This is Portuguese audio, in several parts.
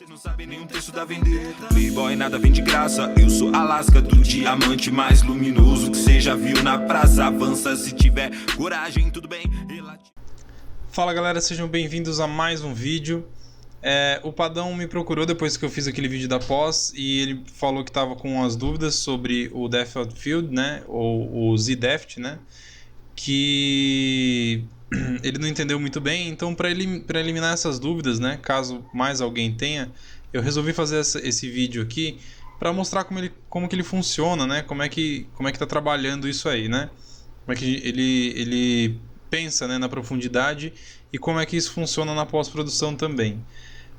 Cê não sabe nenhum preço da vender. Playboy nada vem de graça. Eu sou Alaska do diamante mais luminoso que cê já viu na praça. Avança se tiver coragem, tudo bem. Fala galera, sejam bem-vindos a mais um vídeo. O Padão me procurou depois que eu fiz aquele vídeo da pós e ele falou que estava com as dúvidas sobre o Depth of Field, né, ou o Z-Depth, né, que ele não entendeu muito bem. Então, para eliminar essas dúvidas, né, caso mais alguém tenha, eu resolvi fazer esse vídeo aqui para mostrar como que ele funciona, né, como é que tá trabalhando isso aí, né, como é que ele pensa, né, na profundidade e como é que isso funciona na pós-produção também.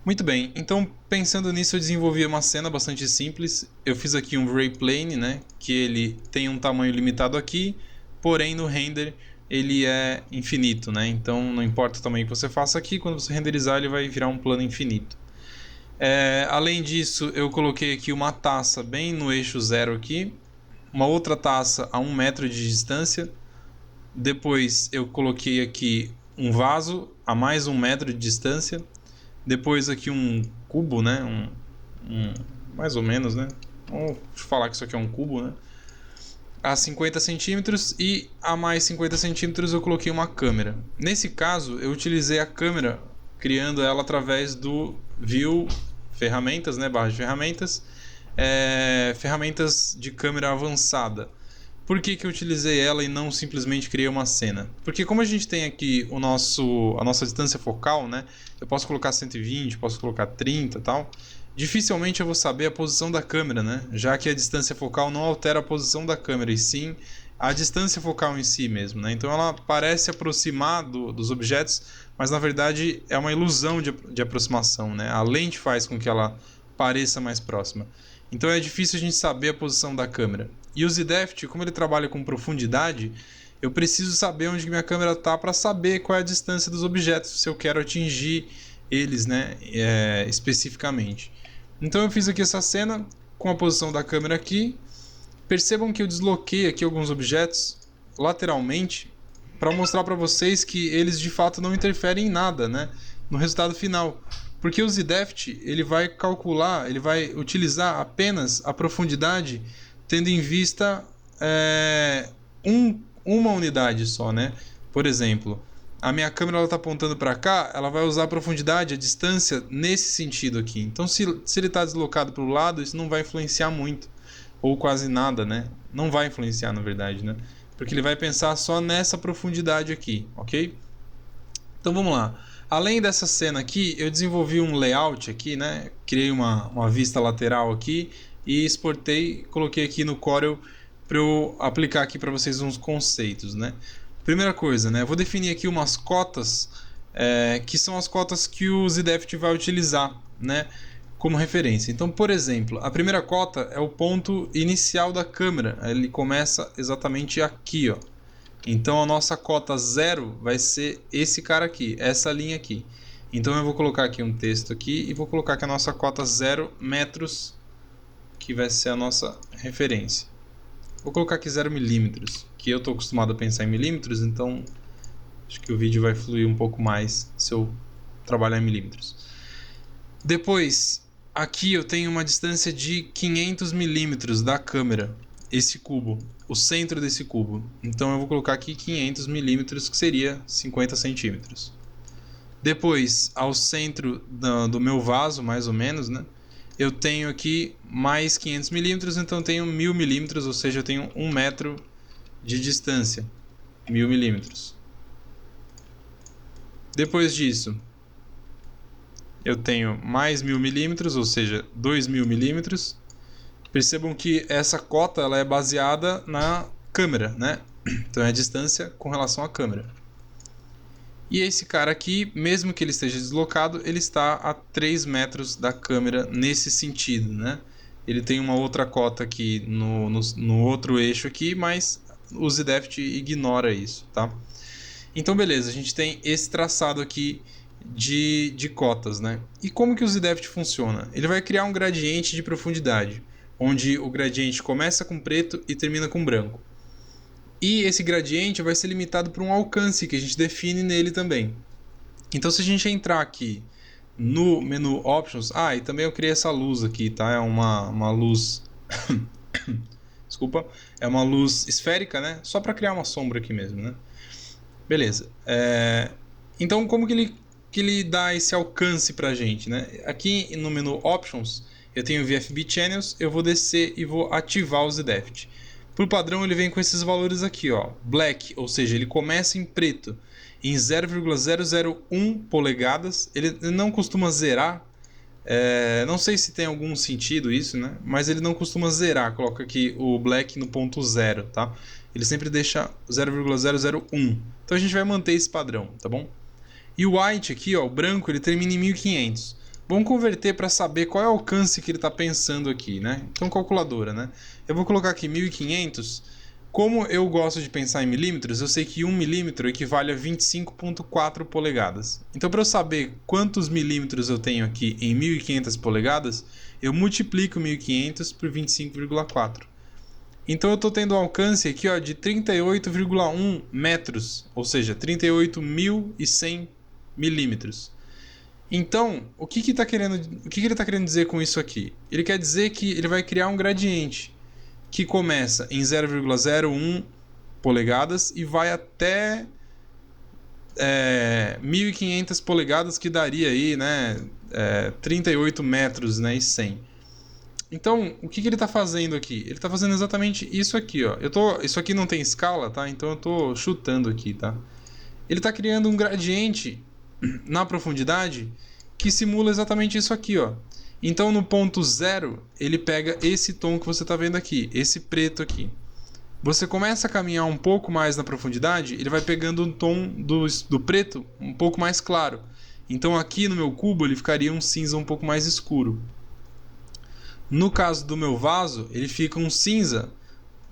Muito bem, então pensando nisso eu desenvolvi uma cena bastante simples. Eu fiz aqui um Ray Plane, né, que ele tem um tamanho limitado aqui, porém no render ele é infinito, né, então não importa o tamanho que você faça aqui, quando você renderizar ele vai virar um plano infinito. Além disso eu coloquei aqui uma taça bem no eixo 0 aqui, uma outra taça a 1 metro de distância, depois eu coloquei aqui um vaso a mais 1 metro de distância, depois aqui um cubo, né, mais ou menos, né, vamos falar que isso aqui é um cubo, né, a 50 centímetros, e a mais 50 centímetros eu coloquei uma câmera. Nesse caso eu utilizei a câmera criando ela através do View Ferramentas, né, barra de ferramentas, ferramentas de câmera avançada. Por que eu utilizei ela e não simplesmente criei uma cena? Porque como a gente tem aqui a nossa distância focal, né? Eu posso colocar 120, posso colocar 30 e tal. Dificilmente eu vou saber a posição da câmera, né? Já que a distância focal não altera a posição da câmera, e sim a distância focal em si mesmo, né? Então ela parece aproximar dos objetos, mas na verdade é uma ilusão de aproximação, né? A lente faz com que ela pareça mais próxima. Então é difícil a gente saber a posição da câmera. E o Z-Depth, como ele trabalha com profundidade, eu preciso saber onde minha câmera está para saber qual é a distância dos objetos, se eu quero atingir eles, né, especificamente. Então eu fiz aqui essa cena com a posição da câmera aqui. Percebam que eu desloquei aqui alguns objetos lateralmente para mostrar para vocês que eles de fato não interferem em nada, né, no resultado final. Porque o Z-Depth ele vai calcular, ele vai utilizar apenas a profundidade tendo em vista uma unidade só, né? Por exemplo, a minha câmera está apontando para cá, ela vai usar a profundidade, a distância nesse sentido aqui. Então, se ele está deslocado para o lado, isso não vai influenciar muito, ou quase nada, né? Não vai influenciar, na verdade, né? Porque ele vai pensar só nessa profundidade aqui, ok? Então vamos lá. Além dessa cena aqui, eu desenvolvi um layout aqui, né? Criei uma vista lateral aqui e exportei, coloquei aqui no Corel para eu aplicar aqui para vocês uns conceitos, né? Primeira coisa, né? Eu vou definir aqui umas cotas, que são as cotas que o Z-Depth vai utilizar, né, como referência. Então, por exemplo, a primeira cota é o ponto inicial da câmera. Ele começa exatamente aqui, ó. Então a nossa cota 0 vai ser esse cara aqui, essa linha aqui. Então eu vou colocar aqui um texto aqui e vou colocar que a nossa cota 0 metros, que vai ser a nossa referência. Vou colocar aqui 0 milímetros, que eu estou acostumado a pensar em milímetros, então acho que o vídeo vai fluir um pouco mais se eu trabalhar em milímetros. Depois, aqui eu tenho uma distância de 500 milímetros da câmera, esse cubo, o centro desse cubo. Então eu vou colocar aqui 500 milímetros, que seria 50 centímetros. Depois, ao centro do meu vaso, mais ou menos, né, eu tenho aqui mais 500 milímetros, então eu tenho 1000 milímetros, ou seja, eu tenho 1 metro de distância, 1000 milímetros. Depois disso, eu tenho mais 1000 milímetros, ou seja, 2000 milímetros. Percebam que essa cota ela é baseada na câmera, né? Então é a distância com relação à câmera. E esse cara aqui, mesmo que ele esteja deslocado, ele está a 3 metros da câmera nesse sentido, né? Ele tem uma outra cota aqui no outro eixo aqui, mas o Z-Depth ignora isso, tá? Então beleza, a gente tem esse traçado aqui de cotas, né? E como que o Z-Depth funciona? Ele vai criar um gradiente de profundidade, onde o gradiente começa com preto e termina com branco. E esse gradiente vai ser limitado por um alcance que a gente define nele também. Então se a gente entrar aqui no menu Options... Ah, e também eu criei essa luz aqui, tá? É uma luz... Desculpa. É uma luz esférica, né? Só para criar uma sombra aqui mesmo, né? Beleza. Então, como que ele dá esse alcance pra gente, né? Aqui no menu Options, eu tenho VFB Channels, eu vou descer e vou ativar o ZDEFT. Por padrão, ele vem com esses valores aqui, ó. Black, ou seja, ele começa em preto, em 0,001 polegadas. Ele não costuma zerar. Não sei se tem algum sentido isso, né? Mas ele não costuma zerar. Coloca aqui o Black no ponto 0, tá? Ele sempre deixa 0,001. Então a gente vai manter esse padrão, tá bom? E o White aqui, ó, o branco, ele termina em 1500. Vamos converter para saber qual é o alcance que ele está pensando aqui, né? Então, calculadora, né? Eu vou colocar aqui 1500. Como eu gosto de pensar em milímetros, eu sei que 1 milímetro equivale a 25,4 polegadas. Então, para eu saber quantos milímetros eu tenho aqui em 1500 polegadas, eu multiplico 1500 por 25,4. Então, eu estou tendo um alcance aqui, ó, de 38,1 metros, ou seja, 38.100 milímetros. Então, o que ele está querendo dizer com isso aqui? Ele quer dizer que ele vai criar um gradiente que começa em 0,01 polegadas e vai até 1500 polegadas, que daria aí, né, 38 metros, né, e 100. Então, o que ele está fazendo aqui? Ele está fazendo exatamente isso aqui, ó. Isso aqui não tem escala, tá? Então eu estou chutando aqui, tá? Ele está criando um gradiente na profundidade que simula exatamente isso aqui, ó. Então no ponto 0 ele pega esse tom que você está vendo aqui, esse preto aqui. Você começa a caminhar um pouco mais na profundidade, ele vai pegando um tom do preto um pouco mais claro. Então aqui no meu cubo ele ficaria um cinza um pouco mais escuro. No caso do meu vaso, ele fica um cinza,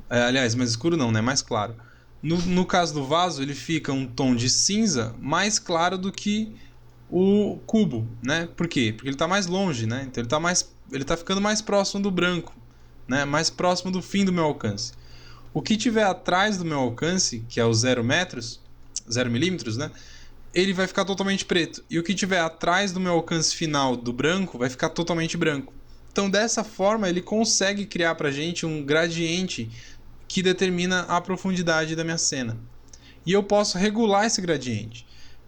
aliás, mais escuro não, né? Mais claro. No caso do vaso, ele fica um tom de cinza mais claro do que o cubo, né? Por quê? Porque ele está mais longe, né? Então ele tá ficando mais próximo do branco, né? Mais próximo do fim do meu alcance. O que tiver atrás do meu alcance, que é o 0 milímetros, né? Ele vai ficar totalmente preto. E o que tiver atrás do meu alcance final do branco vai ficar totalmente branco. Então, dessa forma, ele consegue criar pra gente um gradiente que determina a profundidade da minha cena. E eu posso regular esse gradiente.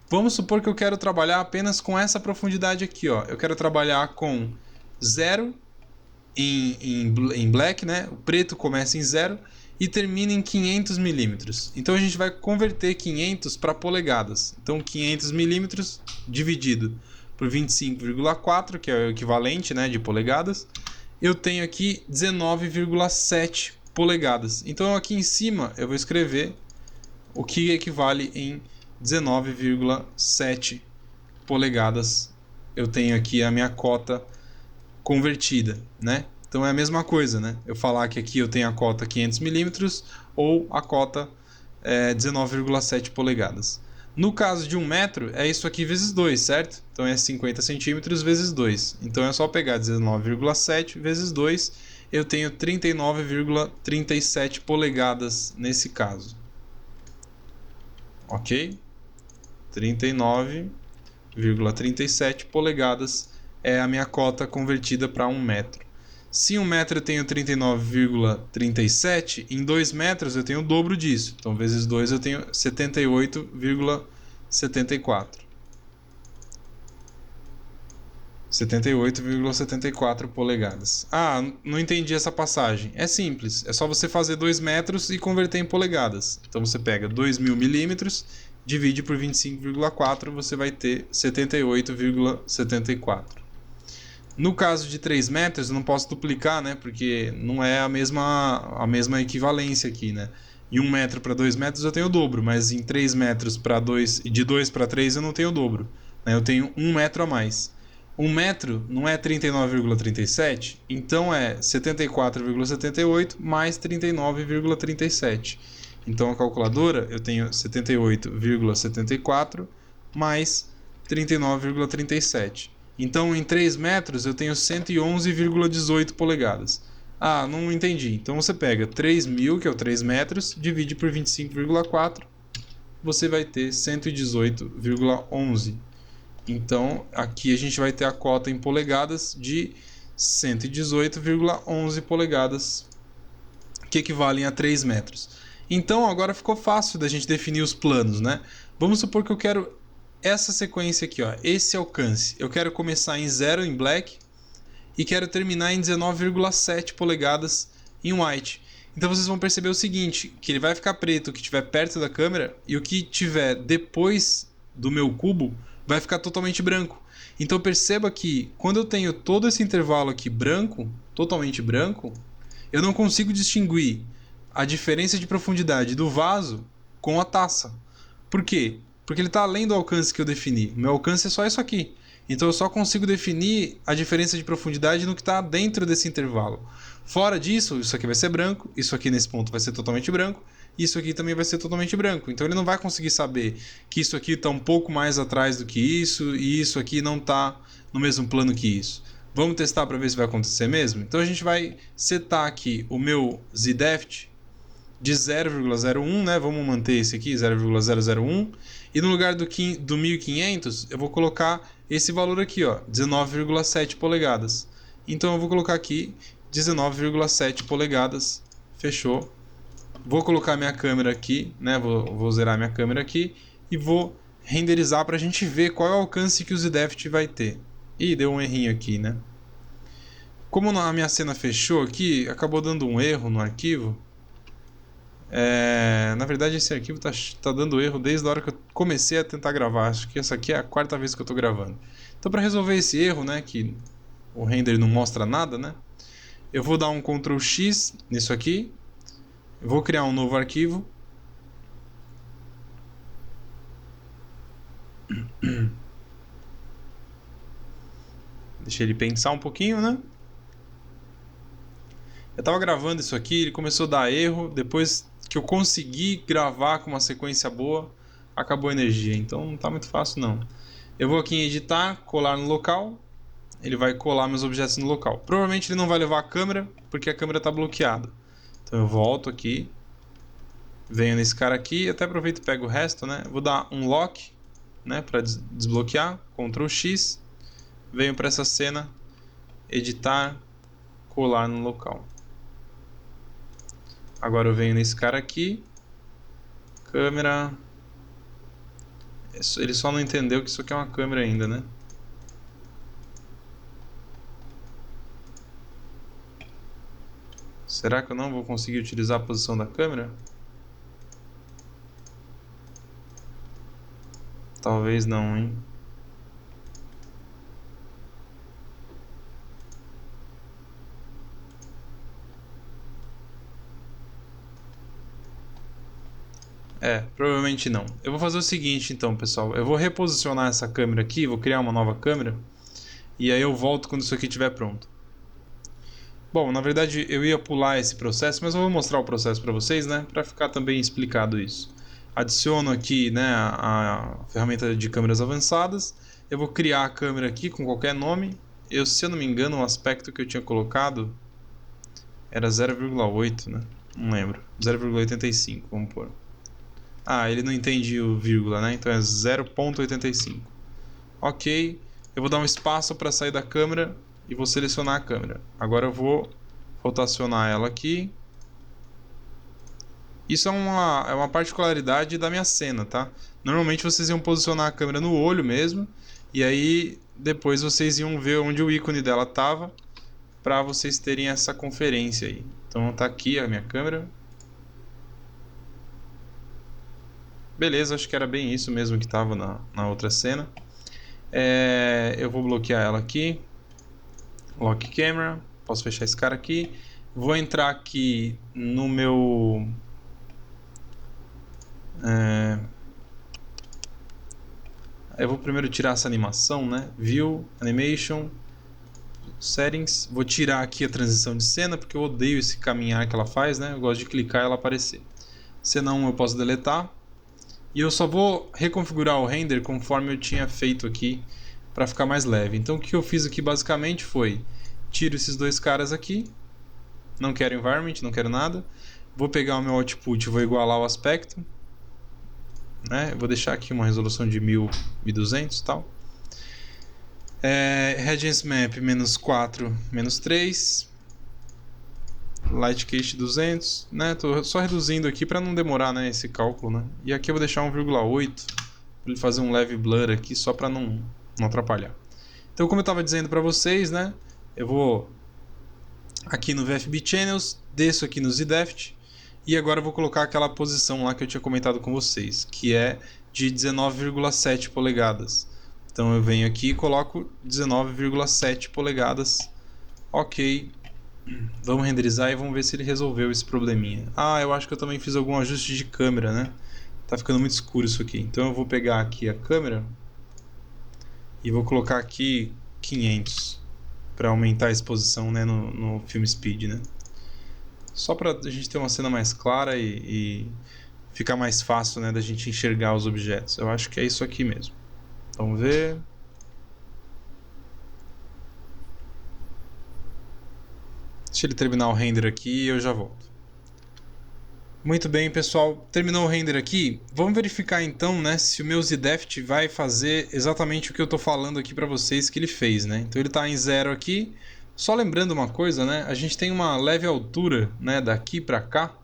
Vamos supor que eu quero trabalhar apenas com essa profundidade aqui, ó. Eu quero trabalhar com 0 em black, né? O preto começa em 0 e termina em 500 milímetros. Então a gente vai converter 500 para polegadas. Então 500 milímetros dividido por 25,4, que é o equivalente, né, de polegadas, eu tenho aqui 19,7 polegadas. Então aqui em cima eu vou escrever o que equivale em 19,7 polegadas. Eu tenho aqui a minha cota convertida, né? Então é a mesma coisa, né? Eu falar que aqui eu tenho a cota 500 milímetros ou a cota 19,7 polegadas. No caso de 1 metro, é isso aqui vezes 2, certo? Então é 50 centímetros vezes 2. Então é só pegar 19,7 vezes 2, eu tenho 39,37 polegadas nesse caso. Ok? 39,37 polegadas é a minha cota convertida para 1 metro. Se 1 metro eu tenho 39,37, em 2 metros eu tenho o dobro disso. Então, vezes 2 eu tenho 78,74. 78,74 polegadas. Ah, não entendi essa passagem. É simples, é só você fazer 2 metros e converter em polegadas. Então você pega 2.000 milímetros, divide por 25,4, você vai ter 78,74. No caso de 3 metros, eu não posso duplicar, né? Porque não é a mesma equivalência aqui, né? Em 1 metro para 2 metros eu tenho o dobro, mas em 3 metros para 2, de 2 para 3 eu não tenho o dobro, né? Eu tenho 1 metro a mais. 1 metro não é 39,37, então é 74,78 mais 39,37. Então a calculadora eu tenho 78,74 mais 39,37. Então em 3 metros eu tenho 111,18 polegadas. Ah, não entendi. Então você pega 3.000, que é o 3 metros, divide por 25,4, você vai ter 118,11 Então, aqui a gente vai ter a cota em polegadas de 118,11 polegadas, que equivalem a 3 metros. Então, agora ficou fácil da gente definir os planos, né? Vamos supor que eu quero essa sequência aqui, ó, esse alcance. Eu quero começar em 0 em black e quero terminar em 19,7 polegadas em white. Então vocês vão perceber o seguinte, que ele vai ficar preto o que estiver perto da câmera e o que estiver depois do meu cubo vai ficar totalmente branco. Então perceba que quando eu tenho todo esse intervalo aqui branco, totalmente branco, eu não consigo distinguir a diferença de profundidade do vaso com a taça. Por quê? Porque ele está além do alcance que eu defini. O meu alcance é só isso aqui. Então eu só consigo definir a diferença de profundidade no que está dentro desse intervalo. Fora disso, isso aqui vai ser branco, isso aqui nesse ponto vai ser totalmente branco, isso aqui também vai ser totalmente branco. Então ele não vai conseguir saber que isso aqui está um pouco mais atrás do que isso e isso aqui não está no mesmo plano que isso. Vamos testar para ver se vai acontecer mesmo? Então a gente vai setar aqui o meu Z-Depth de 0,01, né? Vamos manter esse aqui, 0,001. E no lugar do 1500, eu vou colocar esse valor aqui, ó, 19,7 polegadas. Então eu vou colocar aqui 19,7 polegadas. Fechou. Vou colocar minha câmera aqui, né? Vou zerar minha câmera aqui e vou renderizar para a gente ver qual é o alcance que o Z-Depth vai ter. Ih, deu um errinho aqui, né? Como a minha cena fechou aqui, acabou dando um erro no arquivo. Na verdade esse arquivo tá dando erro desde a hora que eu comecei a tentar gravar. Acho que essa aqui é a quarta vez que eu estou gravando. Então para resolver esse erro, né, que o render não mostra nada, né, eu vou dar um Ctrl X nisso aqui, vou criar um novo arquivo. Deixa ele pensar um pouquinho, né? Eu estava gravando isso aqui, ele começou a dar erro, depois que eu consegui gravar com uma sequência boa, acabou a energia, então não está muito fácil não. Eu vou aqui em editar, colar no local, ele vai colar meus objetos no local. Provavelmente ele não vai levar a câmera, porque a câmera está bloqueada. Então eu volto aqui, venho nesse cara aqui, até aproveito e pego o resto, né? Vou dar um lock, né, para desbloquear, Ctrl X, venho para essa cena, editar, colar no local. Agora eu venho nesse cara aqui, câmera, ele só não entendeu que isso aqui é uma câmera ainda, né? Será que eu não vou conseguir utilizar a posição da câmera? Talvez não, hein? Provavelmente não. Eu vou fazer o seguinte então, pessoal. Eu vou reposicionar essa câmera aqui, vou criar uma nova câmera. E aí eu volto quando isso aqui estiver pronto. Bom, na verdade eu ia pular esse processo, mas eu vou mostrar o processo para vocês, né? Para ficar também explicado isso. Adiciono aqui, né, a ferramenta de câmeras avançadas. Eu vou criar a câmera aqui com qualquer nome. Se eu não me engano, o aspecto que eu tinha colocado era 0,8, né? Não lembro. 0,85, vamos pôr. Ele não entende o vírgula, né? Então é 0,85. Ok. Eu vou dar um espaço para sair da câmera e vou selecionar a câmera. Agora eu vou rotacionar ela aqui. Isso é uma particularidade da minha cena, tá? Normalmente vocês iam posicionar a câmera no olho mesmo. E aí depois vocês iam ver onde o ícone dela estava, para vocês terem essa conferência aí. Então tá aqui a minha câmera. Beleza, acho que era bem isso mesmo que estava na outra cena. Eu vou bloquear ela aqui. Lock camera. Posso fechar esse cara aqui. Vou entrar aqui no meu... Eu vou primeiro tirar essa animação, né? View, Animation, Settings. Vou tirar aqui a transição de cena, porque eu odeio esse caminhar que ela faz, né? Eu gosto de clicar e ela aparecer. Cena 1 eu posso deletar. E eu só vou reconfigurar o render conforme eu tinha feito aqui, para ficar mais leve. Então o que eu fiz aqui basicamente foi: tiro esses dois caras aqui, não quero environment, não quero nada. Vou pegar o meu output e vou igualar o aspecto, né? Eu vou deixar aqui uma resolução de 1000, 1200 e tal. Radiance Map, menos 4, menos 3. Light Cache 200, né? Tô só reduzindo aqui para não demorar, né, esse cálculo, né? E aqui eu vou deixar 1,8 para ele fazer um leve blur aqui só para não atrapalhar. Então, como eu estava dizendo para vocês, né, eu vou aqui no VFB Channels, desço aqui no ZDeft e agora eu vou colocar aquela posição lá que eu tinha comentado com vocês, que é de 19,7 polegadas. Então eu venho aqui e coloco 19,7 polegadas. Ok. Vamos renderizar e vamos ver se ele resolveu esse probleminha. Ah, eu acho que eu também fiz algum ajuste de câmera, né? Tá ficando muito escuro isso aqui. Então eu vou pegar aqui a câmera e vou colocar aqui 500 para aumentar a exposição, né, no Film Speed, né? Só para a gente ter uma cena mais clara e ficar mais fácil, né, da gente enxergar os objetos. Eu acho que é isso aqui mesmo. Vamos ver. Deixa ele terminar o render aqui e eu já volto. Muito bem, pessoal. Terminou o render aqui. Vamos verificar então, né, se o meu ZDeft vai fazer exatamente o que eu estou falando aqui para vocês que ele fez, né? Então ele está em 0 aqui. Só lembrando uma coisa, né? A gente tem uma leve altura, né, daqui para cá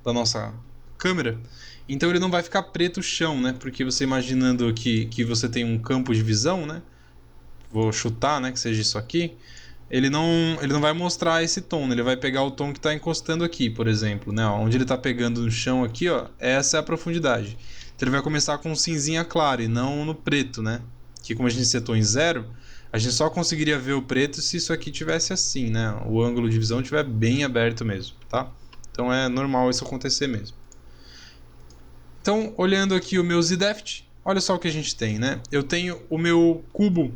da nossa câmera. Então ele não vai ficar preto o chão, né? Porque você imaginando que você tem um campo de visão, né? Vou chutar, né, que seja isso aqui. Ele não vai mostrar esse tom, né? Ele vai pegar o tom que está encostando aqui, por exemplo, né? Onde ele está pegando no chão aqui, ó, essa é a profundidade. Então ele vai começar com cinzinha clara e não no preto, né? Que como a gente setou em 0, a gente só conseguiria ver o preto se isso aqui tivesse assim, né? O ângulo de visão estiver bem aberto mesmo, tá? Então é normal isso acontecer mesmo. Então, olhando aqui o meu ZDeft, olha só o que a gente tem, né? Eu tenho o meu cubo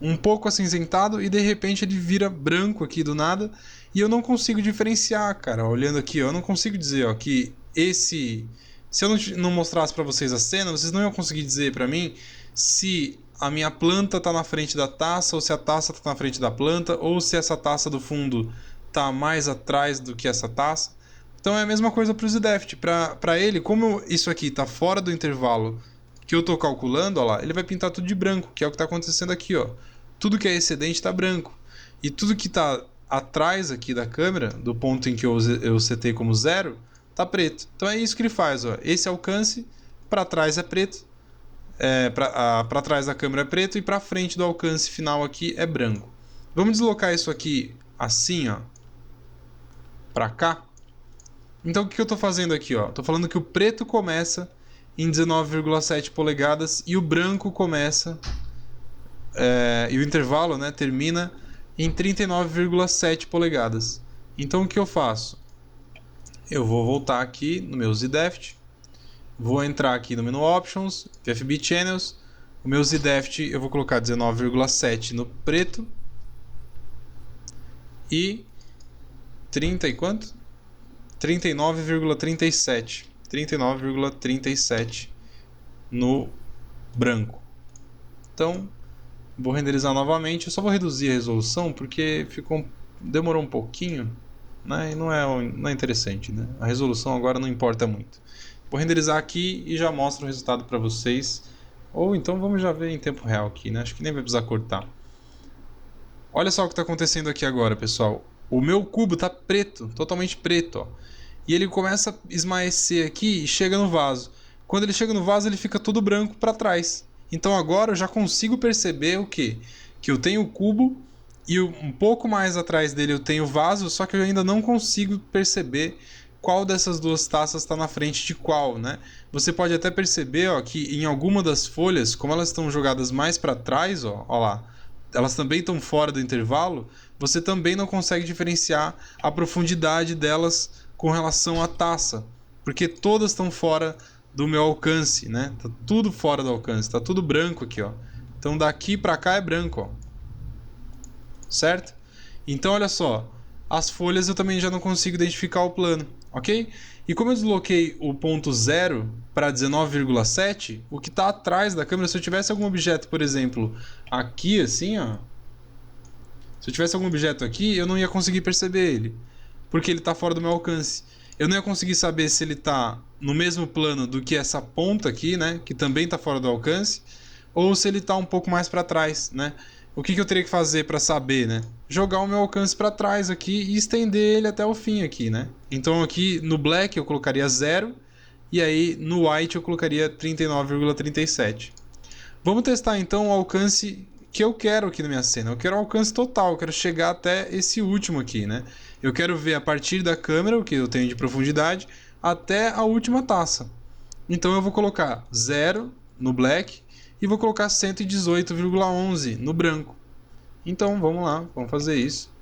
um pouco acinzentado e de repente ele vira branco aqui do nada e eu não consigo diferenciar, cara. Olhando aqui, ó, eu não consigo dizer, ó, que esse... Se eu não mostrasse para vocês a cena, vocês não iam conseguir dizer para mim se a minha planta tá na frente da taça ou se a taça tá na frente da planta ou se essa taça do fundo tá mais atrás do que essa taça. Então é a mesma coisa para o ZDeft. Para ele, como isso aqui tá fora do intervalo que eu tô calculando, ó lá, ele vai pintar tudo de branco, que é o que tá acontecendo aqui, ó. Tudo que é excedente tá branco. E tudo que tá atrás aqui da câmera, do ponto em que eu setei como 0, tá preto. Então é isso que ele faz, ó. Esse alcance, para trás é preto, para trás da câmera é preto e para frente do alcance final aqui é branco. Vamos deslocar isso aqui assim, ó, para cá. Então o que eu tô fazendo aqui, ó? Tô falando que o preto começa em 19,7 polegadas e o branco começa e o intervalo, né, termina em 39,7 polegadas. Então o que eu faço? Eu vou voltar aqui no meu ZDeft, vou entrar aqui no menu Options, VFB Channels, o meu ZDeft eu vou colocar 19,7 no preto e 30 e quanto? 39,37. 39,37 no branco. Então, vou renderizar novamente. Eu só vou reduzir a resolução porque demorou um pouquinho, né? E não é interessante, né? A resolução agora não importa muito. Vou renderizar aqui e já mostro o resultado para vocês. Ou então vamos já ver em tempo real aqui, né? Acho que nem vai precisar cortar. Olha só o que está acontecendo aqui agora, pessoal. O meu cubo está preto, totalmente preto, ó. E ele começa a esmaecer aqui e chega no vaso. Quando ele chega no vaso, ele fica todo branco para trás. Então agora eu já consigo perceber o quê? Que eu tenho o cubo e um pouco mais atrás dele eu tenho o vaso, só que eu ainda não consigo perceber qual dessas duas taças está na frente de qual, né? Você pode até perceber, ó, que em alguma das folhas, como elas estão jogadas mais para trás, ó lá, elas também estão fora do intervalo, você também não consegue diferenciar a profundidade delas com relação à taça, porque todas estão fora do meu alcance, né? Tá tudo fora do alcance, tá tudo branco aqui, ó. Então daqui para cá é branco, ó. Certo? Então olha só, as folhas eu também já não consigo identificar o plano, ok? E como eu desloquei o ponto 0 para 19,7, o que está atrás da câmera, se eu tivesse algum objeto, por exemplo, aqui assim, ó, se eu tivesse algum objeto aqui, eu não ia conseguir perceber ele, porque ele está fora do meu alcance. Eu não ia conseguir saber se ele está no mesmo plano do que essa ponta aqui, né, que também está fora do alcance, ou se ele está um pouco mais para trás, né? o que eu teria que fazer para saber, né? Jogar o meu alcance para trás aqui e estender ele até o fim aqui, né? Então aqui no black eu colocaria 0 e aí no white eu colocaria 39,37. Vamos testar então o alcance que eu quero aqui na minha cena. Eu quero o alcance total, eu quero chegar até esse último aqui, né? Eu quero ver a partir da câmera, o que eu tenho de profundidade, até a última taça. Então eu vou colocar 0 no black e vou colocar 118,11 no branco. Então vamos lá, vamos fazer isso.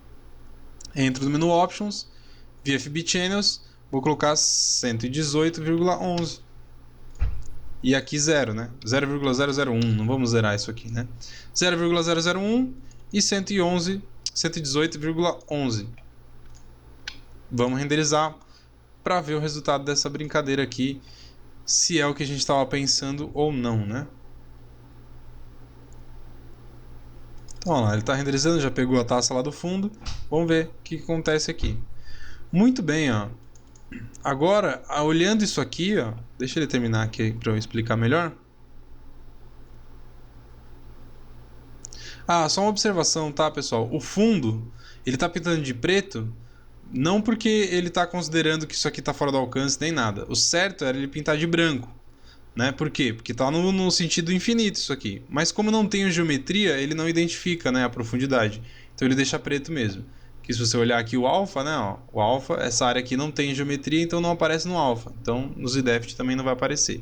Entro no menu Options, VFB Channels, vou colocar 118,11. E aqui 0, né? 0,001, não vamos zerar isso aqui, né? 0,001 e 118,11. Vamos renderizar para ver o resultado dessa brincadeira aqui, se é o que a gente estava pensando ou não, né? Então, olha lá, ele está renderizando, já pegou a taça lá do fundo. Vamos ver o que acontece aqui. Muito bem, ó. Agora, olhando isso aqui, ó, deixa ele terminar aqui para eu explicar melhor. Ah, só uma observação, tá, pessoal? O fundo, ele está pintando de preto, não porque ele está considerando que isso aqui está fora do alcance nem nada. O certo era ele pintar de branco, né? Por quê? Porque está no sentido infinito isso aqui. Mas como não tem geometria, ele não identifica, né, a profundidade. Então ele deixa preto mesmo. Que se você olhar aqui o alfa, né, ó, o alfa, essa área aqui não tem geometria, então não aparece no alfa. Então no ZDEFT também não vai aparecer.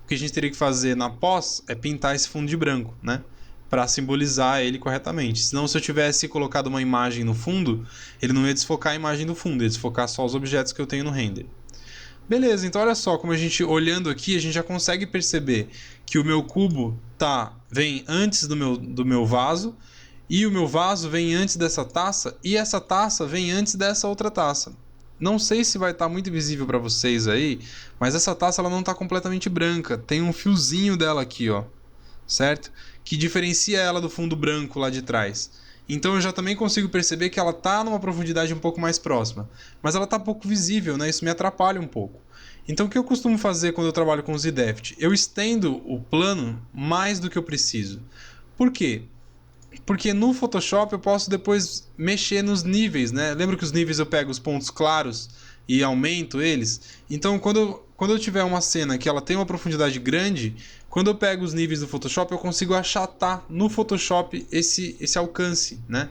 O que a gente teria que fazer na pós é pintar esse fundo de branco, né, para simbolizar ele corretamente. Senão, se eu tivesse colocado uma imagem no fundo, ele não ia desfocar a imagem do fundo, ia desfocar só os objetos que eu tenho no render. Beleza, então olha só, como a gente olhando aqui, a gente já consegue perceber que o meu cubo vem antes do meu vaso, e o meu vaso vem antes dessa taça, e essa taça vem antes dessa outra taça. Não sei se vai estar muito visível para vocês aí, mas essa taça ela não está completamente branca. Tem um fiozinho dela aqui, ó, certo? Que diferencia ela do fundo branco lá de trás. Então eu já também consigo perceber que ela está numa profundidade um pouco mais próxima. Mas ela está pouco visível, né? Isso me atrapalha um pouco. Então o que eu costumo fazer quando eu trabalho com o ZDEFT? Eu estendo o plano mais do que eu preciso. Por quê? Porque no Photoshop eu posso depois mexer nos níveis, né? Lembra que os níveis eu pego os pontos claros e aumento eles? Então quando eu tiver uma cena que ela tem uma profundidade grande, quando eu pego os níveis do Photoshop eu consigo achatar no Photoshop esse alcance, né?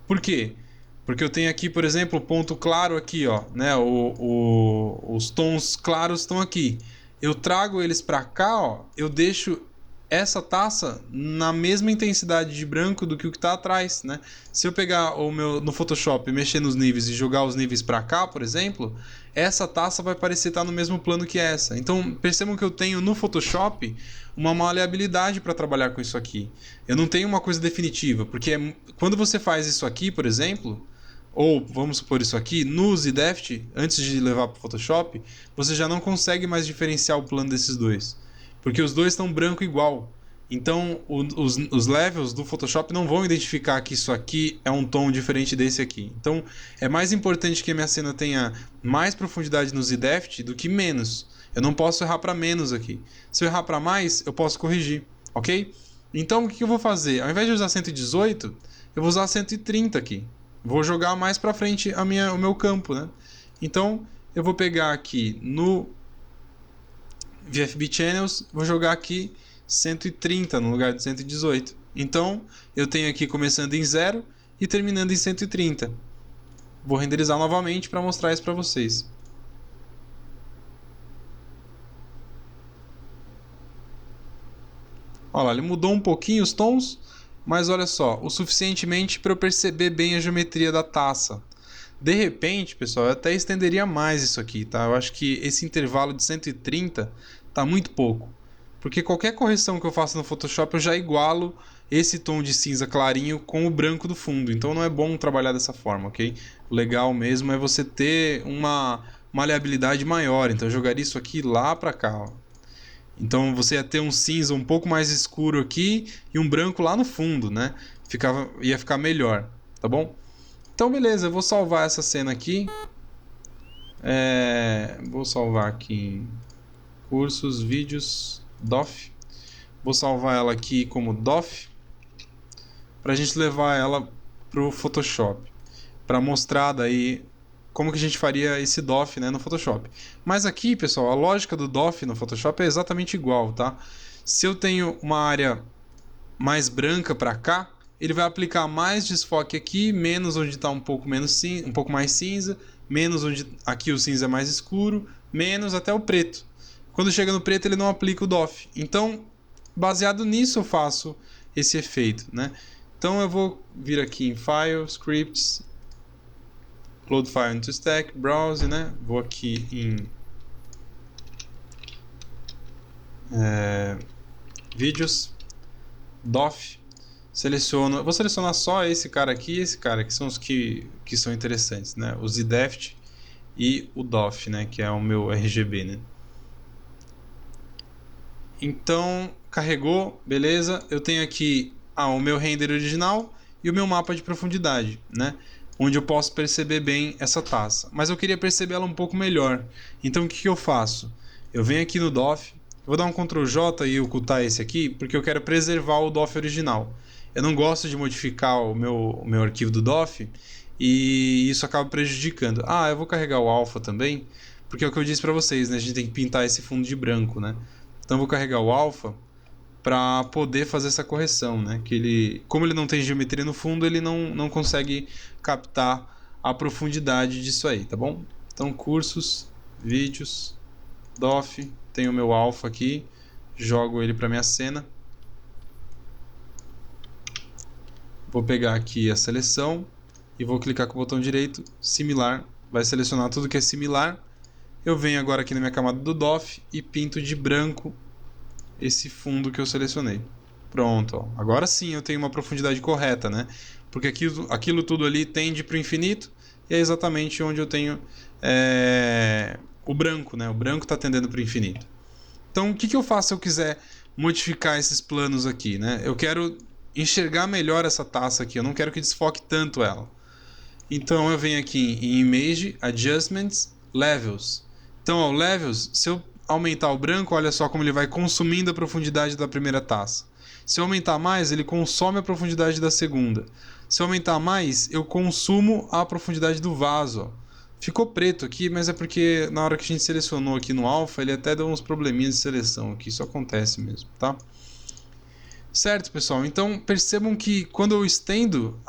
Por quê? Porque eu tenho aqui, por exemplo, o ponto claro aqui, ó, né? Os tons claros estão aqui. Eu trago eles para cá, ó, eu deixo essa taça na mesma intensidade de branco do que o que está atrás, né? Se eu pegar no Photoshop, mexer nos níveis e jogar os níveis para cá, por exemplo, essa taça vai parecer estar no mesmo plano que essa. Então percebam que eu tenho no Photoshop uma maleabilidade para trabalhar com isso aqui. Eu não tenho uma coisa definitiva, porque quando você faz isso aqui, por exemplo, ou vamos supor isso aqui, no ZDEFT, antes de levar para o Photoshop, você já não consegue mais diferenciar o plano desses dois. Porque os dois estão branco igual. Então os levels do Photoshop não vão identificar que isso aqui é um tom diferente desse aqui. Então é mais importante que a minha cena tenha mais profundidade no ZDEFT do que menos. Eu não posso errar para menos aqui. Se eu errar para mais, eu posso corrigir, ok? Então o que eu vou fazer? Ao invés de usar 118, eu vou usar 130 aqui. Vou jogar mais para frente o meu campo, né? Então eu vou pegar aqui no VFB Channels, vou jogar aqui 130 no lugar de 118. Então, eu tenho aqui começando em 0 e terminando em 130. Vou renderizar novamente para mostrar isso para vocês. Olha lá, ele mudou um pouquinho os tons, mas olha só, o suficientemente para eu perceber bem a geometria da taça. De repente, pessoal, eu até estenderia mais isso aqui, tá? Eu acho que esse intervalo de 130 tá muito pouco. Porque qualquer correção que eu faça no Photoshop, eu já igualo esse tom de cinza clarinho com o branco do fundo. Então não é bom trabalhar dessa forma, ok? O legal mesmo é você ter uma maleabilidade maior. Então eu jogaria isso aqui lá pra cá, ó. Então você ia ter um cinza um pouco mais escuro aqui e um branco lá no fundo, né? Ia ficar melhor, tá bom? Então beleza, eu vou salvar essa cena aqui. Vou salvar aqui em cursos, vídeos, DOF. Vou salvar ela aqui como DOF. para a gente levar ela para o Photoshop, para mostrar daí como que a gente faria esse DOF, né, no Photoshop. Mas aqui, pessoal, a lógica do DOF no Photoshop é exatamente igual, tá? Se eu tenho uma área mais branca para cá, ele vai aplicar mais desfoque aqui, menos onde está um pouco mais cinza, menos onde aqui o cinza é mais escuro, menos até o preto. Quando chega no preto, ele não aplica o DOF. Então, baseado nisso, eu faço esse efeito, né? Então, eu vou vir aqui em File, Scripts, Load File into Stack, Browse, né? Vou aqui em Vídeos, DOF, seleciono, vou selecionar só esse cara aqui e esse cara, que são os que são interessantes, né? O ZDeft e o DOF, né? Que é o meu RGB, né? Então, carregou, beleza. Eu tenho aqui o meu render original e o meu mapa de profundidade, né? Onde eu posso perceber bem essa taça. Mas eu queria perceber ela um pouco melhor. Então, o que eu faço? Eu venho aqui no DOF, vou dar um Ctrl J e ocultar esse aqui, porque eu quero preservar o DOF original. Eu não gosto de modificar o meu arquivo do DOF e isso acaba prejudicando. Eu vou carregar o alpha também, porque é o que eu disse para vocês, né? A gente tem que pintar esse fundo de branco, né? Então eu vou carregar o alpha para poder fazer essa correção, né? Como ele não tem geometria no fundo, ele não consegue captar a profundidade disso aí, tá bom? Então cursos, vídeos, DOF, tenho o meu alpha aqui, jogo ele para minha cena. Vou pegar aqui a seleção e vou clicar com o botão direito, similar, vai selecionar tudo que é similar. Eu venho agora aqui na minha camada do DOF e pinto de branco esse fundo que eu selecionei. Pronto, ó. Agora sim eu tenho uma profundidade correta, né? Porque aquilo tudo ali tende para o infinito e é exatamente onde eu tenho o branco, né? O branco está tendendo para o infinito. Então o que eu faço se eu quiser modificar esses planos aqui, né? Eu quero enxergar melhor essa taça aqui, eu não quero que desfoque tanto ela. Então eu venho aqui em Image, Adjustments, Levels. Então, ó, Levels, se eu aumentar o branco, olha só como ele vai consumindo a profundidade da primeira taça. Se eu aumentar mais, ele consome a profundidade da segunda. Se eu aumentar mais, eu consumo a profundidade do vaso. Ó. Ficou preto aqui, mas é porque na hora que a gente selecionou aqui no alpha, ele até deu uns probleminhas de seleção aqui. Isso acontece mesmo, tá? Certo, pessoal? Então percebam que quando eu estendo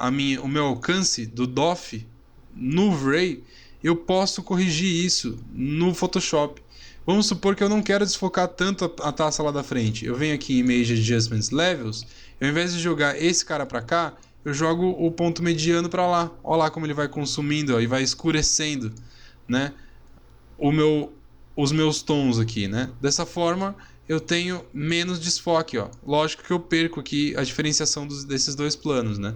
o meu alcance do DOF no V-Ray, eu posso corrigir isso no Photoshop. Vamos supor que eu não quero desfocar tanto a taça lá da frente. Eu venho aqui em Image Adjustments Levels, ao invés de jogar esse cara para cá, eu jogo o ponto mediano para lá. Olha lá como ele vai consumindo, ó, e vai escurecendo, né, os meus tons aqui, né? Dessa forma eu tenho menos desfoque, ó. Lógico que eu perco aqui a diferenciação desses dois planos, né?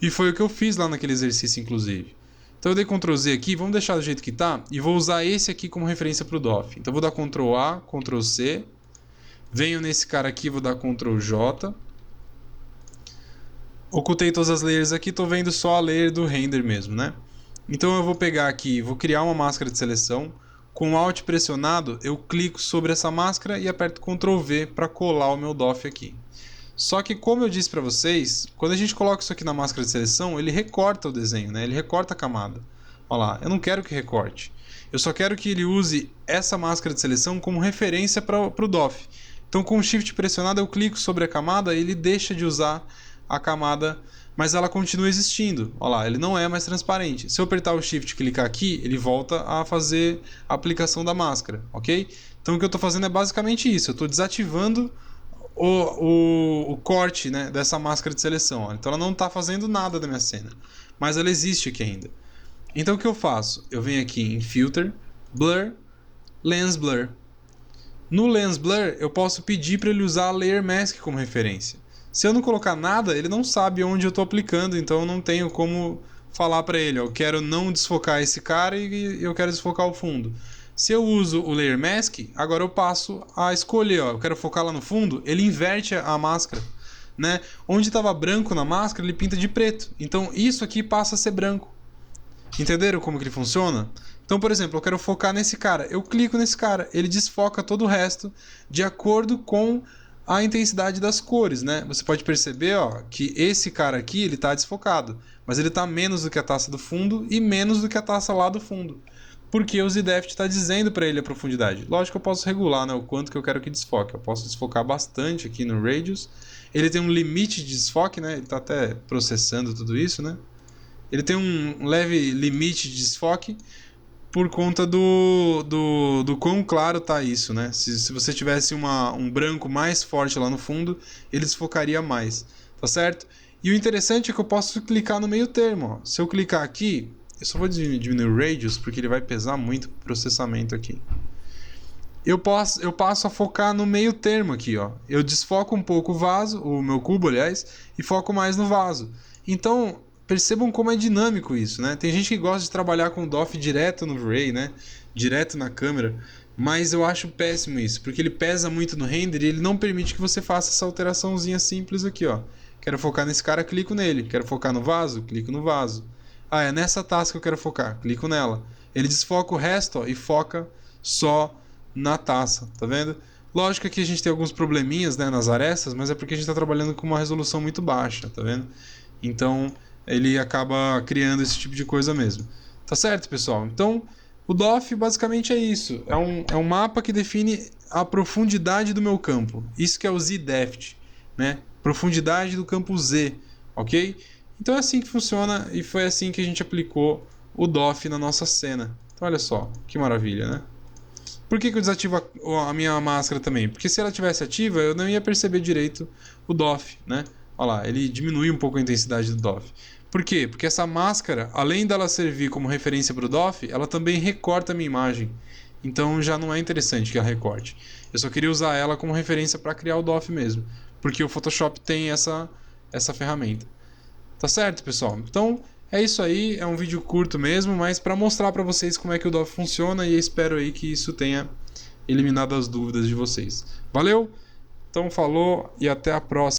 E foi o que eu fiz lá naquele exercício, inclusive. Então eu dei Ctrl Z aqui, vamos deixar do jeito que tá, e vou usar esse aqui como referência para o DOF. Então vou dar Ctrl A, Ctrl C, venho nesse cara aqui, vou dar Ctrl J. Ocultei todas as layers aqui, estou vendo só a layer do render mesmo, né? Então eu vou pegar aqui, vou criar uma máscara de seleção. Com o Alt pressionado, eu clico sobre essa máscara e aperto Ctrl V para colar o meu DOF aqui. Só que, como eu disse para vocês, quando a gente coloca isso aqui na máscara de seleção, ele recorta o desenho, né? Ele recorta a camada. Olha lá, eu não quero que recorte. Eu só quero que ele use essa máscara de seleção como referência para o DOF. Então, com o Shift pressionado, eu clico sobre a camada e ele deixa de usar a camada, mas ela continua existindo. Olha lá, ele não é mais transparente. Se eu apertar o Shift e clicar aqui, ele volta a fazer a aplicação da máscara, ok? Então, o que eu estou fazendo é basicamente isso. Eu estou desativando o corte, né, dessa máscara de seleção. Ó. Então ela não está fazendo nada da minha cena, mas ela existe aqui ainda. Então o que eu faço? Eu venho aqui em Filter, Blur, Lens Blur. No Lens Blur eu posso pedir para ele usar a Layer Mask como referência. Se eu não colocar nada, ele não sabe onde eu estou aplicando, então eu não tenho como falar para ele, ó, eu quero não desfocar esse cara e eu quero desfocar o fundo. Se eu uso o Layer Mask, agora eu passo a escolher, ó, eu quero focar lá no fundo, ele inverte a máscara, né? Onde estava branco na máscara, ele pinta de preto. Então isso aqui passa a ser branco. Entenderam como que ele funciona? Então, por exemplo, eu quero focar nesse cara, eu clico nesse cara, ele desfoca todo o resto de acordo com a intensidade das cores, né? Você pode perceber, ó, que esse cara aqui, ele tá desfocado, mas ele tá menos do que a taça do fundo e menos do que a taça lá do fundo. Porque o Z-Depth está dizendo para ele a profundidade. Lógico que eu posso regular, né, o quanto que eu quero que desfoque. Eu posso desfocar bastante aqui no Radius. Ele tem um limite de desfoque, né? Ele está até processando tudo isso, né? Ele tem um leve limite de desfoque por conta do quão claro tá isso, né? Se você tivesse um branco mais forte lá no fundo, ele desfocaria mais, tá certo? E o interessante é que eu posso clicar no meio termo, ó. Se eu clicar aqui, eu só vou diminuir o Radius, porque ele vai pesar muito o processamento aqui. Eu passo a focar no meio termo aqui, ó. Eu desfoco um pouco o vaso, o meu cubo, aliás, e foco mais no vaso. Então, percebam como é dinâmico isso, né? Tem gente que gosta de trabalhar com o DOF direto no V-Ray, né? Direto na câmera. Mas eu acho péssimo isso, porque ele pesa muito no render e ele não permite que você faça essa alteraçãozinha simples aqui, ó. Quero focar nesse cara, clico nele. Quero focar no vaso, clico no vaso. Ah, é nessa taça que eu quero focar, clico nela. Ele desfoca o resto, ó, e foca só na taça, tá vendo? Lógico que a gente tem alguns probleminhas, né, nas arestas, mas é porque a gente está trabalhando com uma resolução muito baixa, tá vendo? Então ele acaba criando esse tipo de coisa mesmo. Tá certo, pessoal? Então o DOF basicamente é isso. É um mapa que define a profundidade do meu campo. Isso que é o Z-Depth, né? Profundidade do campo Z, ok? Então é assim que funciona e foi assim que a gente aplicou o DOF na nossa cena. Então olha só, que maravilha, né? Por que eu desativo a minha máscara também? Porque se ela estivesse ativa, eu não ia perceber direito o DOF, né? Olha lá, ele diminui um pouco a intensidade do DOF. Por quê? Porque essa máscara, além dela servir como referência para o DOF, ela também recorta a minha imagem. Então já não é interessante que ela recorte. Eu só queria usar ela como referência para criar o DOF mesmo. Porque o Photoshop tem essa ferramenta. Tá certo, pessoal? Então é isso aí, é um vídeo curto mesmo, mas para mostrar para vocês como é que o DOF funciona, e eu espero aí que isso tenha eliminado as dúvidas de vocês. Valeu? Então falou e até a próxima.